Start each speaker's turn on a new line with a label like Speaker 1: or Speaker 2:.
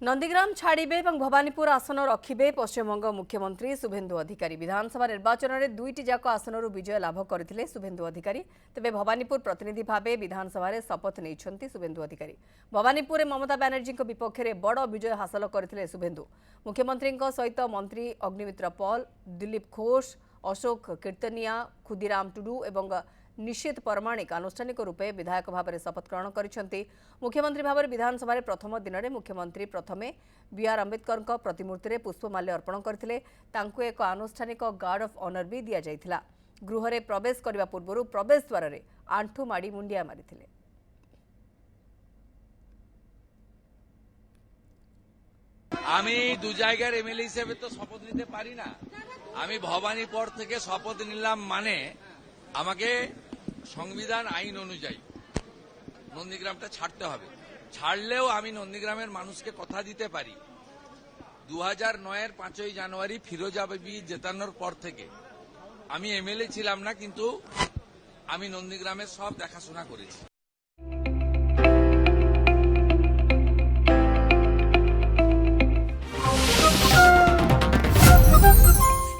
Speaker 1: नंदीग्राम छाड़े और भवानीपुर आसन रखिबे पश्चिमबंग मुख्यमंत्री शुभेन्दु अधिकारी। विधानसभा निर्वाचन में दुईटी जाक आसनर विजय लाभ करते शुभेन्दु अधिकारी। तेज भवानीपुर प्रतिनिधि भाव विधानसभा शपथ नहीं शुभेन्दु अधिकारी। भवानीपुर ममता बनर्जी विपक्ष में बड़ विजय हासिल करते शुभेन्दु। मुख्यमंत्री सहित मंत्री अग्निमित्र पॉल, दिलीप घोष, अशोक कीर्तनिया, खुदीराम टुडू और निश्चित परमाणिक आनुष्ठानिक रूपे विधायक भाव में शपथ ग्रहण कर मुख्यमंत्री भाव में विधानसभा प्रथम दिन में मुख्यमंत्री प्रथमे बीआर अंबेडकर प्रतिमूर्ति में पुष्पमाल्य अर्पण करते एक आनुष्ठानिक गार्ड ऑफ ऑनर भी दि जाइथिला। गृह में प्रवेश करने पूर्व प्रवेश द्वार में आंठू माड़ी मुंडिया मारिथिले।
Speaker 2: আমি দু জায়গার এমএলএ হিসেবে তো শপথ নিতে পারি না। আমি ভবানীপুর থেকে শপথ নিলাম মানে আমাকে সংবিধান আইন অনুযায়ী নন্দীগ্রামটা ছাড়তে হবে। ছাড়লেও আমি নন্দীগ্রামের মানুষকে কথা দিতে পারি 2009-এর 5ই জানুয়ারি ফিরোজা বিবি জেতানোর পর থেকে আমি এমএলএ ছিলাম না, কিন্তু আমি নন্দীগ্রামের সব দেখাশোনা করেছি।